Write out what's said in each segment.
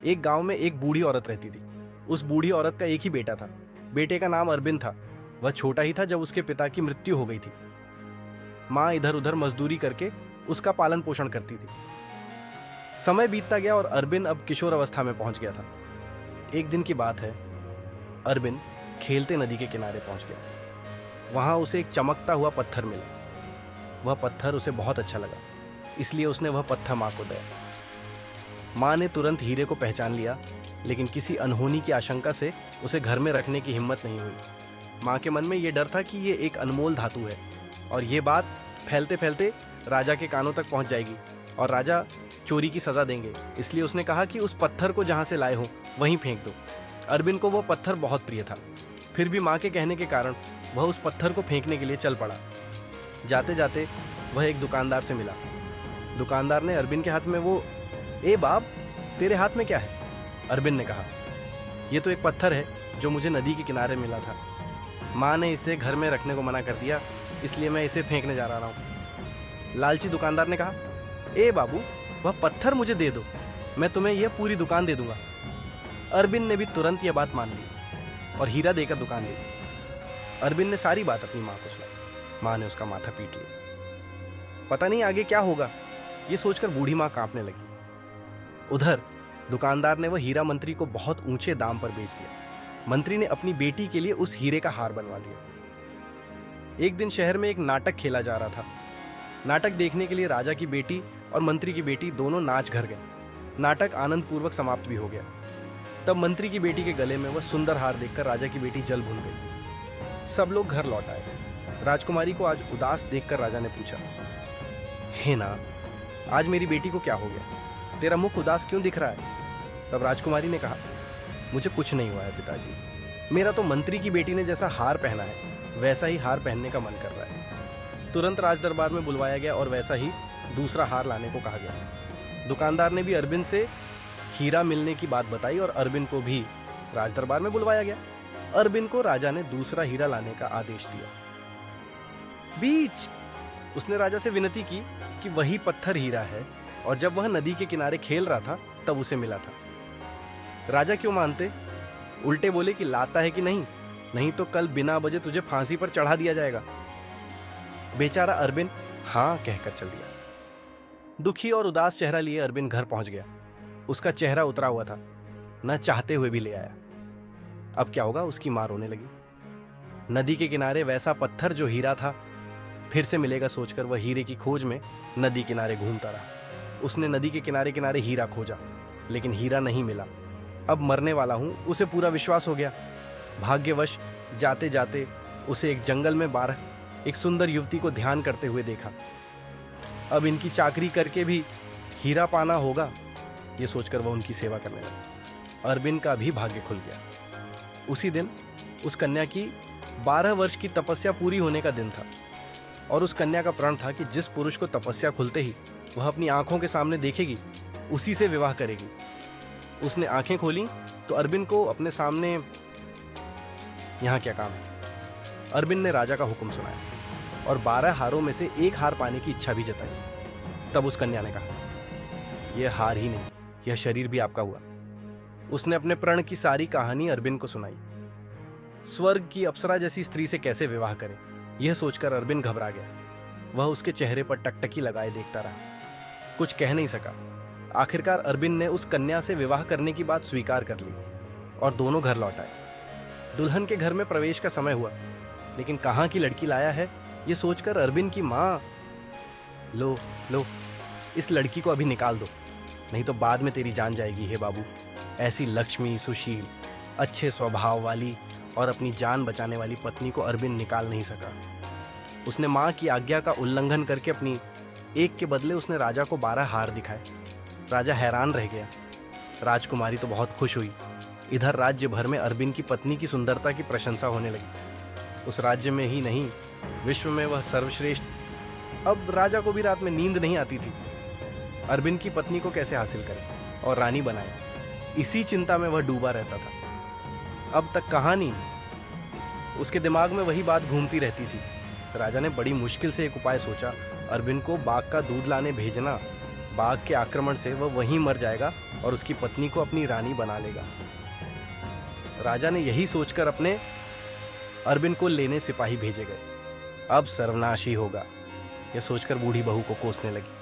एक गांव में एक बूढ़ी औरत रहती थी। उस बूढ़ी औरत का एक ही बेटा था। बेटे का नाम अरबिंद था। वह छोटा ही था जब उसके पिता की मृत्यु हो गई थी। माँ इधर उधर मजदूरी करके उसका पालन पोषण करती थी। समय बीतता गया और अरबिंद अब किशोर अवस्था में पहुंच गया था। एक दिन की बात है, अरबिंद खेलते नदी के किनारे पहुंच गया। वहां उसे एक चमकता हुआ पत्थर मिला। वह पत्थर उसे बहुत अच्छा लगा, इसलिए उसने वह पत्थर माँ को दिया। माँ ने तुरंत हीरे को पहचान लिया, लेकिन किसी अनहोनी की आशंका से उसे घर में रखने की हिम्मत नहीं हुई। माँ के मन में यह डर था कि यह एक अनमोल धातु है और ये बात फैलते फैलते राजा के कानों तक पहुंच जाएगी और राजा चोरी की सजा देंगे। इसलिए उसने कहा कि उस पत्थर को जहां से लाए हो वहीं फेंक दो। अरबिंद को वो पत्थर बहुत प्रिय था, फिर भी माँ के कहने के कारण वह उस पत्थर को फेंकने के लिए चल पड़ा। जाते जाते वह एक दुकानदार से मिला। दुकानदार ने अरबिंद के हाथ में वो, ए बाप, तेरे हाथ में क्या है? अरबिंद ने कहा, ये तो एक पत्थर है जो मुझे नदी के किनारे मिला था। माँ ने इसे घर में रखने को मना कर दिया, इसलिए मैं इसे फेंकने जा रहा हूँ। लालची दुकानदार ने कहा, ए बाबू, वह पत्थर मुझे दे दो, मैं तुम्हें यह पूरी दुकान दे दूंगा। अरबिंद ने भी तुरंत यह बात मान ली और हीरा देकर दुकान ली। अरबिंद ने सारी बात अपनी माँ को सुनाई। माँ ने उसका माथा पीट लिया। पता नहीं आगे क्या होगा, ये सोचकर बूढ़ी माँ कांपने लगी। उधर दुकानदार ने वह हीरा मंत्री को बहुत ऊंचे दाम पर बेच दिया। मंत्री ने अपनी बेटी के लिए उस हीरे का हार बनवा दिया। एक दिन शहर में एक नाटक खेला जा रहा था। नाटक देखने के लिए राजा की बेटी और मंत्री की बेटी दोनों नाच घर गए। नाटक आनंद पूर्वक समाप्त भी हो गया। तब मंत्री की बेटी के गले में वह सुंदर हार देखकर राजा की बेटी जल भुन गई। सब लोग घर लौट आए। राजकुमारी को आज उदास देखकर राजा ने पूछा, हे ना, आज मेरी बेटी को क्या हो गया? तेरा मुख उदास क्यों दिख रहा है? तब राजकुमारी ने कहा, मुझे कुछ नहीं हुआ है पिताजी। मेरा तो मंत्री की बेटी ने जैसा हार पहना है वैसा ही हार पहनने का मन कर रहा है। तुरंत राज दरबार में बुलवाया गया और वैसा ही दूसरा हार लाने को कहा गया। दुकानदार ने भी अरबिंद से हीरा मिलने की बात बताई और अरबिंद को भी राज दरबार में बुलवाया गया। अरबिंद को राजा ने दूसरा हीरा लाने का आदेश दिया। बीच उसने राजा से विनती की कि वही पत्थर हीरा है और जब वह नदी के किनारे खेल रहा था तब उसे मिला था। राजा क्यों मानते? उल्टे बोले कि लाता है कि नहीं, नहीं तो कल बिना वजह तुझे फांसी पर चढ़ा दिया जाएगा। बेचारा अरबिंद हाँ कहकर चल दिया। दुखी और उदास चेहरा लिए अरबिंद घर पहुंच गया। उसका चेहरा उतरा हुआ था, न चाहते हुए भी ले आया। अब क्या होगा? उसकी मां रोने लगी। नदी के किनारे वैसा पत्थर जो हीरा था फिर से मिलेगा सोचकर वह हीरे की खोज में नदी किनारे घूमता रहा। उसने नदी के किनारे किनारे हीरा खोजा, लेकिन हीरा नहीं मिला। अब मरने वाला हूं, उसे पूरा विश्वास हो गया। भाग्यवश जाते जाते उसे एक जंगल में एक सुंदर युवती को ध्यान करते हुए देखा। अब इनकी चाकरी करके भी हीरा पाना होगा, ये सोचकर वह उनकी सेवा करने लगा। अरबिंद का भी भाग्य खुल गया। उसी दिन उस कन्या की 12 वर्ष की तपस्या पूरी होने का दिन था और उस कन्या का प्रण था कि जिस पुरुष को तपस्या खुलते ही वह अपनी आंखों के सामने देखेगी उसी से विवाह करेगी। उसने आंखें खोली तो अरबिंद को अपने सामने, यहां क्या काम है? अरबिंद ने राजा का हुक्म सुनाया और 12 हारों में से एक हार पाने की इच्छा भी जताई। तब उस कन्या ने कहा, यह हार ही नहीं, यह शरीर भी आपका हुआ। उसने अपने प्रण की सारी कहानी अरबिंद को सुनाई। स्वर्ग की अप्सरा जैसी स्त्री से कैसे विवाह करे, यह सोचकर अरबिंद घबरा गया। वह उसके चेहरे पर टकटकी लगाए देखता रहा, कुछ कह नहीं सका। आखिरकार अरबिंद ने उस कन्या से विवाह करने की बात स्वीकार कर ली और दोनों घर लौट आए। दुल्हन के घर में प्रवेश का समय हुआ, लेकिन कहाँ की लड़की लाया है यह सोचकर अरबिंद की माँ, लो लो, इस लड़की को अभी निकाल दो, नहीं तो बाद में तेरी जान जाएगी। हे बाबू, ऐसी लक्ष्मी, सुशील, अच्छे स्वभाव वाली और अपनी जान बचाने वाली पत्नी को अरबिंद निकाल नहीं सका। उसने माँ की आज्ञा का उल्लंघन करके अपनी एक के बदले उसने राजा को 12 हार दिखाए। राजा हैरान रह गया। राजकुमारी तो बहुत खुश हुई। इधर राज्य भर में अरबिंद की पत्नी की सुंदरता की प्रशंसा होने लगी। उस राज्य में ही नहीं, विश्व में वह सर्वश्रेष्ठ। अब राजा को भी रात में नींद नहीं आती थी। अरबिंद की पत्नी को कैसे हासिल करे और रानी बनाए, इसी चिंता में वह डूबा रहता था। अब तक कहानी उसके दिमाग में वही बात घूमती रहती थी। राजा ने बड़ी मुश्किल से एक उपाय सोचा। अरबिंद को बाघ का दूध लाने भेजना। बाघ के आक्रमण से वह वहीं मर जाएगा और उसकी पत्नी को अपनी रानी बना लेगा। राजा ने यही सोचकर अपने अरबिन को लेने सिपाही भेजे गए। अब सर्वनाश ही होगा, यह सोचकर बूढ़ी बहू को कोसने लगी।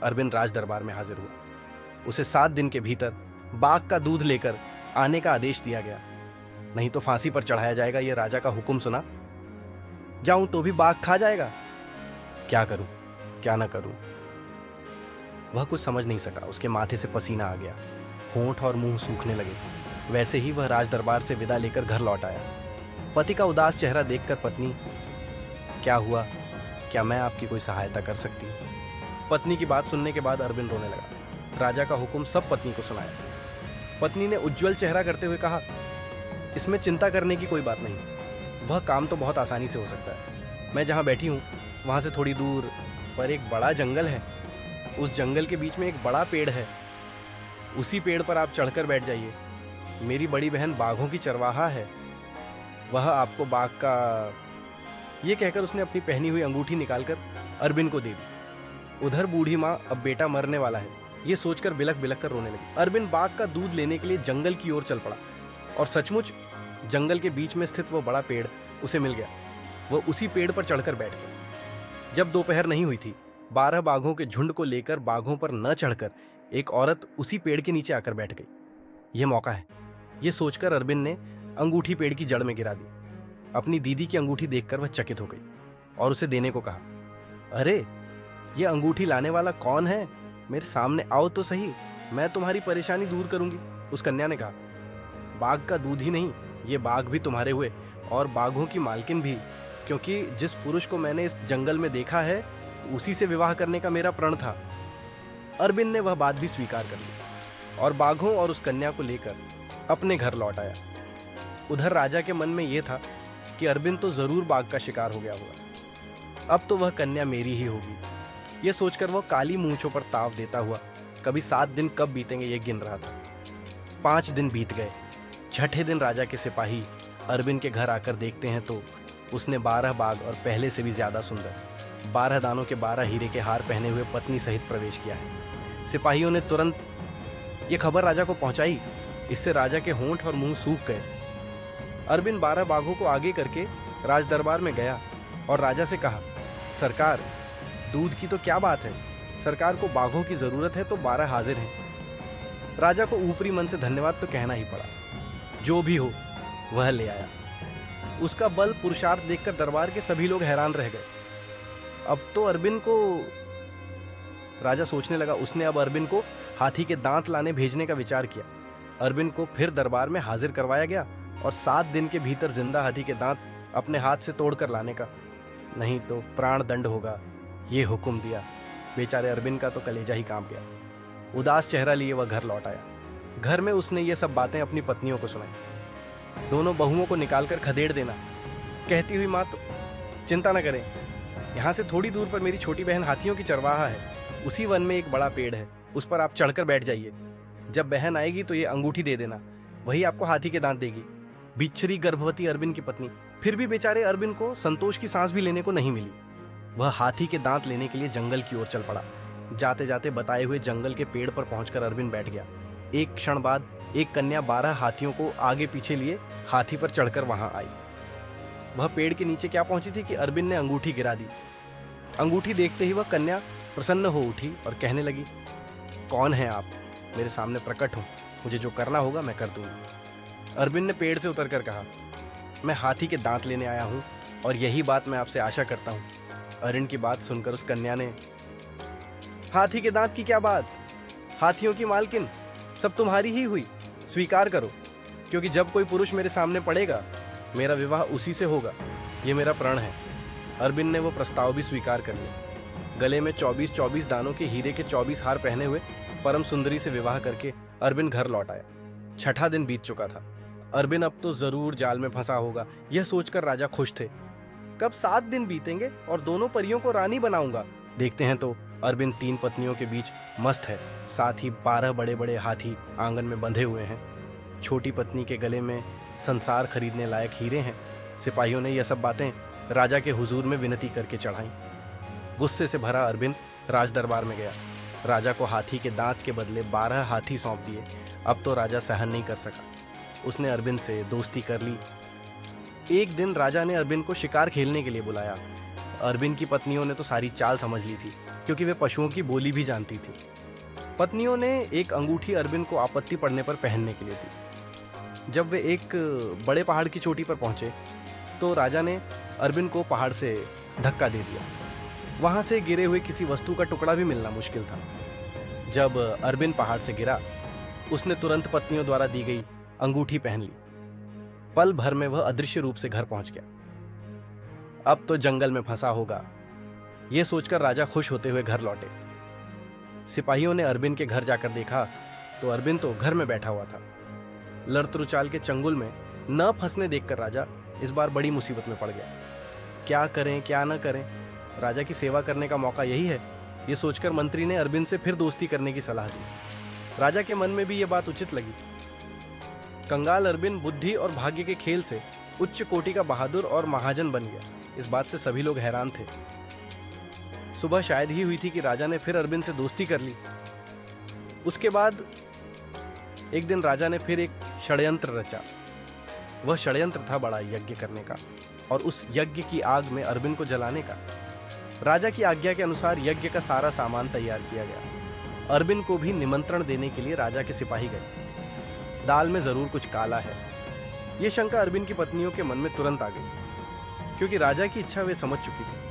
अरबिन राज दरबार में हाजिर हुआ। उसे 7 दिन के भीतर बाघ का दूध लेकर आने का आदेश दिया गया, नहीं तो फांसी पर चढ़ाया जाएगा। यह राजा का हुक्म सुना। जाऊं तो भी बाघ खा जाएगा। क्या करूं, क्या ना करूं। वह कुछ समझ नहीं सका। उसके माथे से पसीना आ गया, होंठ और मुंह सूखने लगे। वैसे ही वह राज दरबार से विदा लेकर घर लौट आया। पति का उदास चेहरा देखकर पत्नी, क्या हुआ, क्या मैं आपकी कोई सहायता कर सकती हूँ? पत्नी की बात सुनने के बाद अरबिन रोने लगा। राजा का हुक्म सब पत्नी को सुनाया। पत्नी ने उज्जवल चेहरा करते हुए कहा, इसमें चिंता करने की कोई बात नहीं, वह काम तो बहुत आसानी से हो सकता है। मैं जहाँ बैठी हूँ वहाँ से थोड़ी दूर पर एक बड़ा जंगल है। उस जंगल के बीच में एक बड़ा पेड़ है, उसी पेड़ पर आप चढ़कर बैठ जाइए। मेरी बड़ी बहन बाघों की चरवाहा है, वह आपको बाघ का। ये कहकर उसने अपनी पहनी हुई अंगूठी निकालकर अरबिन को दे दी। उधर बूढ़ी माँ, अब बेटा मरने वाला है, ये सोचकर बिलख बिलख कर रोने लगी। अरबिन बाघ का दूध लेने के लिए जंगल की ओर चल पड़ा और सचमुच जंगल के बीच में स्थित वो बड़ा पेड़ उसे मिल गया। वह उसी पेड़ पर चढ़कर बैठ गया। जब दोपहर नहीं हुई थी, 12 बाघों के झुंड को लेकर बाघों पर न चढ़कर एक औरत उसी पेड़ के नीचे आकर बैठ गई। यह मौका है, यह सोचकर अरबिन ने अंगूठी पेड़ की जड़ में गिरा दी। अपनी दीदी की अंगूठी देखकर वह चकित हो गई और उसे देने को कहा। अरे, यह अंगूठी लाने वाला कौन है? मेरे सामने आओ तो सही, मैं तुम्हारी परेशानी दूर करूंगी। उस कन्या ने कहा, बाघ का दूध ही नहीं, ये बाघ भी तुम्हारे हुए और बाघों की मालकिन भी, क्योंकि जिस पुरुष को मैंने इस जंगल में देखा है उसी से विवाह करने का मेरा प्रण था। अरबिन ने वह बात भी स्वीकार कर ली और बाघों और उस कन्या को लेकर अपने घर लौट आया। उधर राजा के मन में यह था कि अरबिन तो जरूर बाघ का शिकार हो गया होगा, अब तो वह कन्या मेरी ही होगी। यह सोचकर वह काली मूंछों पर ताव देता हुआ कभी 7 दिन कब बीतेंगे ये गिन रहा था। 5 दिन बीत गए। छठे दिन राजा के सिपाही अरबिन के घर आकर देखते हैं तो उसने 12 बाघ और पहले से भी ज्यादा सुंदर 12 दानों के 12 हीरे के हार पहने हुए पत्नी सहित प्रवेश किया है। सिपाहियों ने तुरंत ये खबर राजा को पहुंचाई। इससे राजा के होंठ और मुंह सूख गए। अरबिन 12 बाघों को आगे करके राज दरबार में गया और राजा से कहा, सरकार, दूध की तो क्या बात है, सरकार को बाघों की जरूरत है तो 12 हाजिर हैं। राजा को ऊपरी मन से धन्यवाद तो कहना ही पड़ा। जो भी हो वह ले आया। उसका बल पुरुषार्थ देखकर दरबार के सभी लोग हैरान रह गए। अब तो अरबिन को, राजा सोचने लगा, उसने अब अरबिन को हाथी के दांत लाने भेजने का विचार किया। अरबिन को फिर दरबार में हाजिर करवाया गया और 7 दिन के भीतर जिंदा हाथी के दांत अपने हाथ से तोड़कर लाने का, नहीं तो प्राण दंड होगा, ये हुक्म दिया। बेचारे अरबिन का तो कलेजा ही कांप गया। उदास चेहरा लिए वह घर लौट आया। घर में उसने ये सब बातें अपनी पत्नियों को सुनाई। दोनों बहुओं को निकालकर खदेड़ देना। कहती हुई माँ, तो चिंता न करें, यहाँ से थोड़ी दूर पर मेरी छोटी बहन हाथियों की चरवाहा है। उसी वन में एक बड़ा पेड़ है, उस पर आप चढ़कर बैठ जाइए। जब बहन आएगी तो ये अंगूठी दे देना, वही आपको हाथी के दांत देगी। बिच्छरी गर्भवती अरबिन की पत्नी। फिर भी बेचारे अरबिन को संतोष की सांस भी लेने को नहीं मिली। वह हाथी के दांत लेने के लिए जंगल की ओर चल पड़ा। जाते जाते बताए हुए जंगल के पेड़ पर पहुंचकर अरबिन बैठ गया। एक क्षण बाद एक कन्या 12 हाथियों को आगे पीछे लिए हाथी पर चढ़कर वहां आई। वह पेड़ के नीचे क्या पहुंची थी कि अरबिन ने अंगूठी गिरा दी। अंगूठी देखते ही वह कन्या प्रसन्न हो उठी और कहने लगी, कौन है आप? मेरे सामने प्रकट हो, मुझे जो करना होगा मैं कर दूंगी। अरबिन ने पेड़ से उतरकर कहा, मैं हाथी के दांत लेने आया हूं और यही बात मैं आपसे आशा करता हूं। अरबिन की बात सुनकर उस कन्या ने, हाथी के दांत की क्या बात, हाथियों की मालकिन सब तुम्हारी ही हुई, स्वीकार करो, क्योंकि जब कोई पुरुष मेरे सामने पड़ेगा मेरा विवाह उसी से होगा, ये मेरा प्रण है। अरबिन ने वो प्रस्ताव भी स्वीकार कर लिया। गले में 24 दानों के हीरे के 24 हार पहने हुए परम सुंदरी से विवाह करके अरबिन घर लौट आया। छठा दिन बीत चुका था। अरबिन अब तो जरूर जाल में फंसा होगा, यह सोचकर राजा खुश थे। कब 7 दिन बीतेंगे और दोनों परियों को रानी बनाऊंगा। देखते हैं तो अरबिन 3 पत्नियों के बीच मस्त है, साथ ही 12 बड़े बड़े हाथी आंगन में बंधे हुए हैं। छोटी पत्नी के गले में संसार खरीदने लायक हीरे हैं। सिपाहियों ने यह सब बातें राजा के हुजूर में विनती करके चढ़ाई। गुस्से से भरा अरबिन राज दरबार में गया। राजा को हाथी के दांत के बदले 12 हाथी सौंप दिए। अब तो राजा सहन नहीं कर सका, उसने अरबिंद से दोस्ती कर ली। एक दिन राजा ने अरबिंद को शिकार खेलने के लिए बुलाया। अरबिंद की पत्नियों ने तो सारी चाल समझ ली थी, क्योंकि वे पशुओं की बोली भी जानती थी। पत्नियों ने एक अंगूठी अरबिंद को आपत्ति पड़ने पर पहनने के लिए दी। जब वे एक बड़े पहाड़ की चोटी पर पहुंचे तो राजा ने अरबिंद को पहाड़ से धक्का दे दिया। वहां से गिरे हुए किसी वस्तु का टुकड़ा भी मिलना मुश्किल था। जब अरबिंद पहाड़ से गिरा, उसने तुरंत पत्नियों द्वारा दी गई अंगूठी पहन ली। पल भर में वह अदृश्य रूप से घर पहुंच गया। अब तो जंगल में फंसा होगा, यह सोचकर राजा खुश होते हुए घर लौटे। सिपाहियों ने अरबिंद के घर जाकर देखा तो अरबिंद तो घर में बैठा हुआ था। लड़तरुचाल के चंगुल में न फंसने देखकर राजा इस बार बड़ी मुसीबत में पड़ गया। क्या करें क्या न करें, राजा की सेवा करने का मौका यही है, ये सोचकर मंत्री ने अरबिंद से फिर दोस्ती करने की सलाह दी। राजा के मन में भी यह बात उचित लगी। कंगाल अरबिंद बुद्धि और भाग्य के खेल से उच्च कोटि का बहादुर और महाजन बन गया। इस बात से सभी लोग हैरान थे। सुबह शायद ही हुई थी कि राजा ने फिर अरबिंद से दोस्ती कर ली। उसके बाद एक दिन राजा ने फिर एक षड्यंत्र रचा। वह षड्यंत्र था बड़ा यज्ञ करने का और उस यज्ञ की आग में अरबिंद को जलाने का। राजा की आज्ञा के अनुसार यज्ञ का सारा सामान तैयार किया गया। अरबिंद को भी निमंत्रण देने के लिए राजा के सिपाही गए। दाल में जरूर कुछ काला है, यह शंका अरबिंद की पत्नियों के मन में तुरंत आ गई, क्योंकि राजा की इच्छा वे समझ चुकी थी।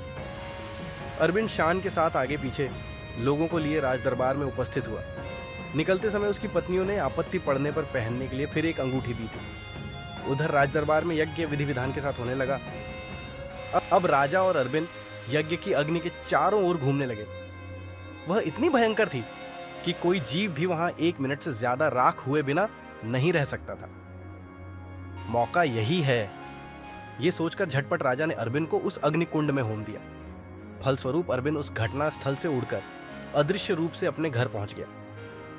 अरबिंद शान के साथ आगे पीछे लोगों को लिए राज दरबार में उपस्थित हुआ। निकलते समय उसकी पत्नियों ने आपत्ति पड़ने पर पहनने के लिए फिर एक अंगूठी दी थी। उधर राज दरबार में यज्ञ विधि विधान के साथ होने लगा। अब राजा और अरबिंद यज्ञ की अग्नि के चारों ओर घूमने लगे। वह इतनी भयंकर थी कि कोई जीव भी वहां 1 मिनट से ज्यादा राख हुए बिना नहीं रह सकता था। मौका यही है, यह सोचकर झटपट राजा ने अरबिंद को उस अग्निकुंड में होम दिया। फलस्वरूप अरबिंद उस घटना स्थल से उड़कर अदृश्य रूप से अपने घर पहुंच गया।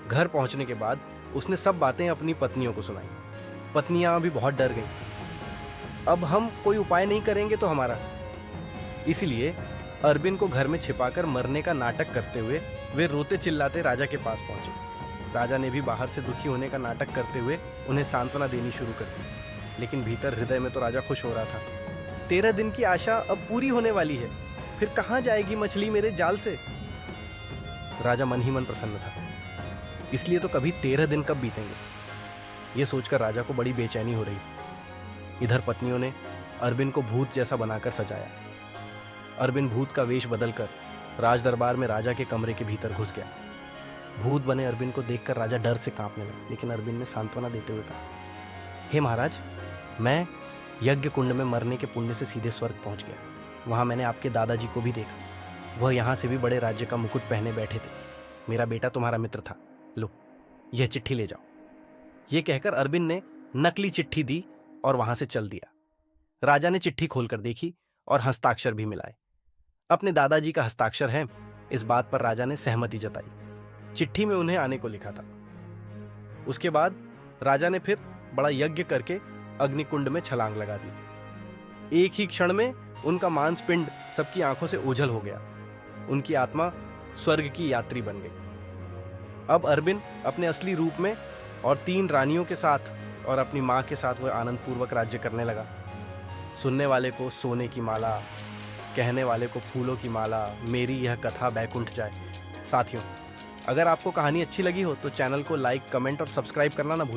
घर पहुंचने के बाद उसने सब बातें अपनी पत्नियों को सुनाई। पत्नियां भी बहुत डर गईं। अब हम कोई उपाय नहीं करेंगे तो हमारा, इसलिए अरबिंद को घर में छिपाकर मरने का नाटक करते हुए वे रोते चिल्लाते राजा के पास पहुंचे। राजा ने भी बाहर से दुखी होने का नाटक करते हुए उन्हें सांत्वना देनी शुरू कर दी, लेकिन भीतर हृदय में तो राजा खुश हो रहा था। 13 दिन की आशा अब पूरी होने वाली है, फिर कहां जाएगी मछली मेरे जाल से। राजा मन ही मन प्रसन्न था, इसलिए तो कभी 13 दिन कब बीतेंगे, यह सोचकर राजा को बड़ी बेचैनी हो रही। इधर पत्नियों ने अरबिंद को भूत जैसा बनाकर सजाया। अरबिंद भूत का वेश बदलकर राज दरबार में राजा के कमरे के भीतर घुस गया। भूत बने अरबिंद को देखकर राजा डर से कांपने लगा, लेकिन अरबिंद ने सांत्वना देते हुए कहा, हे महाराज, मैं यज्ञ कुंड में मरने के पुण्य से सीधे स्वर्ग पहुंच गया। वहां मैंने आपके दादाजी को भी देखा, वह यहां से भी बड़े राज्य का मुकुट पहने बैठे थे। मेरा बेटा तुम्हारा मित्र था, लो यह चिट्ठी ले जाओ। यह कहकर अरबिंद ने नकली चिट्ठी दी और वहां से चल दिया। राजा ने चिट्ठी खोलकर देखी और हस्ताक्षर भी मिलाए। अपने दादाजी का हस्ताक्षर है, इस बात पर राजा ने सहमति जताई। चिट्ठी में उन्हें आने को लिखा था। उसके बाद राजा ने फिर बड़ा यज्ञ करके अग्निकुंड में छलांग लगा दी। एक ही क्षण में उनका मांसपिंड सबकी आंखों से ओझल हो गया। उनकी आत्मा स्वर्ग की यात्री बन गई। अब अरबिंद अपने असली रूप में और 3 रानियों के साथ और अपनी मां के साथ वह आनंद पूर्वक राज्य करने लगा। सुनने वाले को सोने की माला, कहने वाले को फूलों की माला, मेरी यह कथा बैकुंठ जाए। साथियों, अगर आपको कहानी अच्छी लगी हो तो चैनल को लाइक, कमेंट और सब्सक्राइब करना ना भूलें।